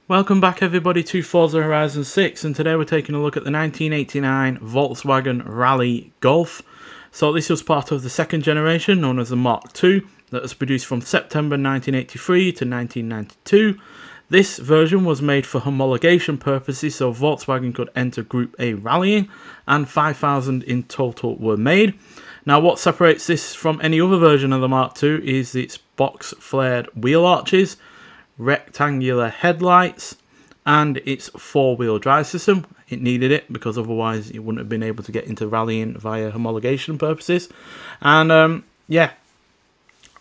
Welcome back everybody to Forza Horizon 6, and today we're taking a look at the 1989 Volkswagen Rallye Golf. So this was part of the second generation, known as the Mark II, that was produced from September 1983 to 1992. This version was made for homologation purposes, so Volkswagen could enter Group A rallying, and 5,000 in total were made. Now what separates this from any other version of the Mark II is its box flared wheel arches, rectangular headlights, and its four-wheel drive system. It needed it because otherwise it wouldn't have been able to get into rallying via homologation purposes. And yeah,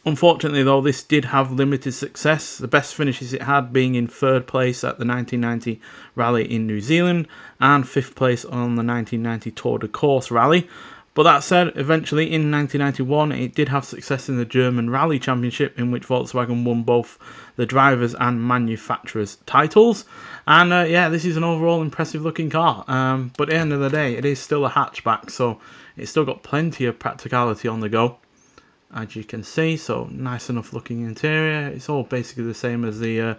unfortunately though, this did have limited success. The best finishes it had being in third place at the 1990 rally in New Zealand and fifth place on the 1990 Tour de Course rally. But that said, eventually in 1991 it did have success in the German Rally Championship, in which Volkswagen won both the drivers and manufacturers titles. And yeah, this is an overall impressive looking car. But at the end of the day, it is still a hatchback, so it's still got plenty of practicality on the go, as you can see. So nice enough looking interior. It's all basically the same as the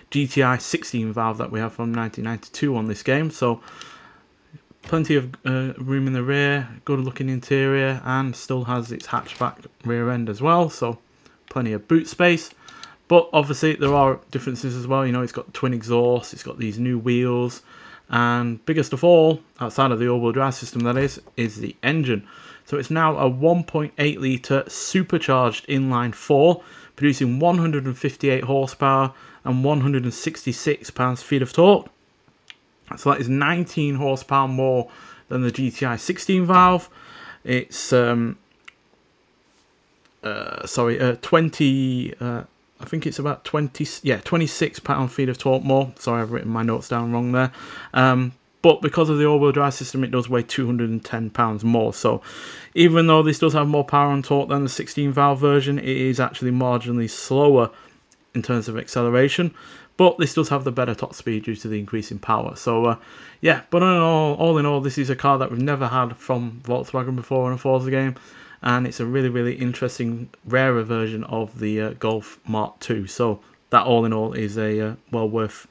GTI 16 valve that we have from 1992 on this game. So plenty of room in the rear, good looking interior, and still has its hatchback rear end as well, so plenty of boot space. But obviously there are differences as well. You know, it's got twin exhausts, it's got these new wheels, and biggest of all, outside of the all-wheel drive system that is the engine. So it's now a 1.8 litre supercharged inline 4, producing 158 horsepower and 166 pounds-feet of torque. So that is 19 horsepower more than the GTI 16 valve. It's 20. I think it's about 26 pound-feet of torque more. Sorry, I've written my notes down wrong there. But because of the all-wheel drive system, it does weigh 210 pounds more. So even though this does have more power and torque than the 16 valve version, it is actually marginally slower in terms of acceleration. But this does have the better top speed due to the increase in power. So yeah, but all in all, this is a car that we've never had from Volkswagen before in a Forza game, and it's a really interesting, rarer version of the Golf Mark II. So that all in all is a well worth,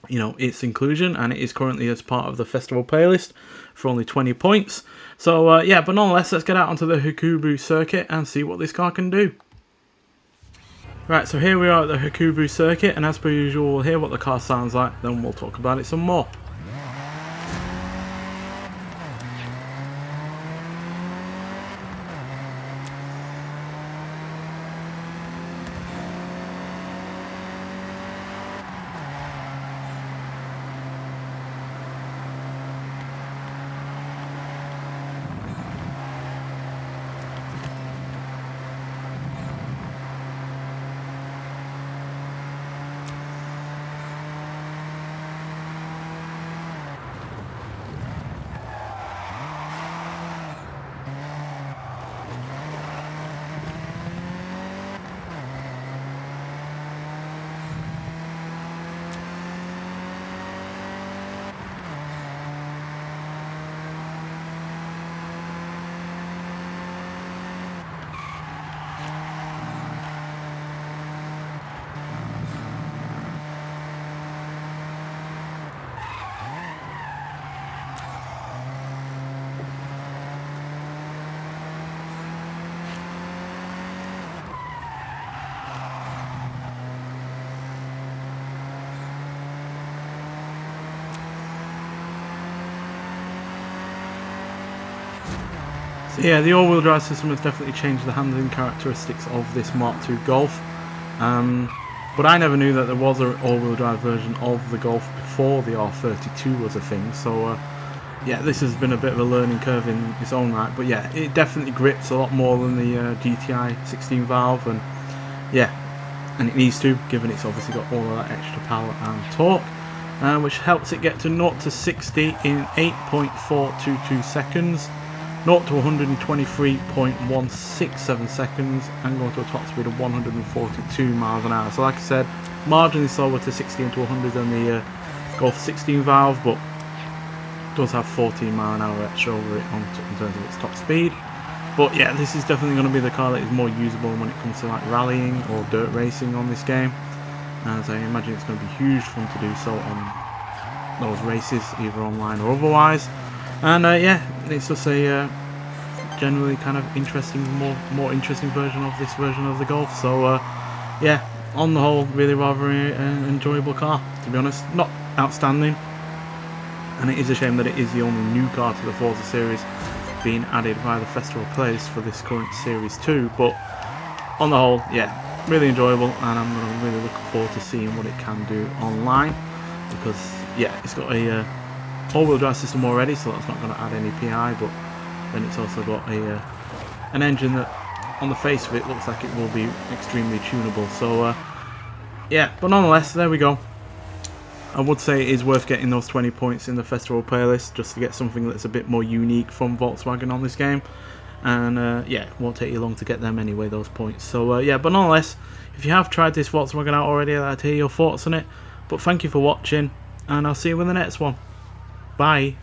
you know, its inclusion, and it is currently as part of the festival playlist for only 20 points. So yeah, but nonetheless, let's get out onto the Hakubu circuit and see what this car can do. Right, so here we are at the Hakubu circuit, and as per usual, we'll hear what the car sounds like, then we'll talk about it some more. So yeah, the all-wheel drive system has definitely changed the handling characteristics of this Mark II Golf. But I never knew that there was an all-wheel drive version of the Golf before the R32 was a thing. So yeah, this has been a bit of a learning curve in its own right. But yeah, it definitely grips a lot more than the GTI 16 valve, and yeah, and it needs to, given it's obviously got all of that extra power and torque, which helps it get to 0 to 60 in 8.422 seconds. 0 to 123.167 seconds, and going to a top speed of 142 miles an hour. So like I said, marginally slower to 60 and to 100 than the Golf 16 valve, but does have 14 mile an hour extra over it in terms of its top speed. But yeah, this is definitely going to be the car that is more usable when it comes to like rallying or dirt racing on this game. as I imagine it's going to be huge fun to do so on those races, either online or otherwise. And yeah, it's just a generally kind of interesting, more interesting version of this version of the Golf. So yeah, on the whole, really rather an enjoyable car, to be honest. Not outstanding, and it is a shame that it is the only new car to the Forza series being added via the festival playlist for this current Series 2, but on the whole, yeah, really enjoyable, and I'm really looking forward to seeing what it can do online, because yeah, it's got a all-wheel drive system already, so that's not going to add any PI, but then it's also got a an engine that on the face of it looks like it will be extremely tunable. So yeah, but nonetheless, there we go. I would say it is worth getting those 20 points in the festival playlist just to get something that's a bit more unique from Volkswagen on this game. And yeah, it won't take you long to get them anyway, those points. So yeah, but nonetheless, if you have tried this Volkswagen out already, I'd like to hear your thoughts on it. But thank you for watching, and I'll see you in the next one. Bye.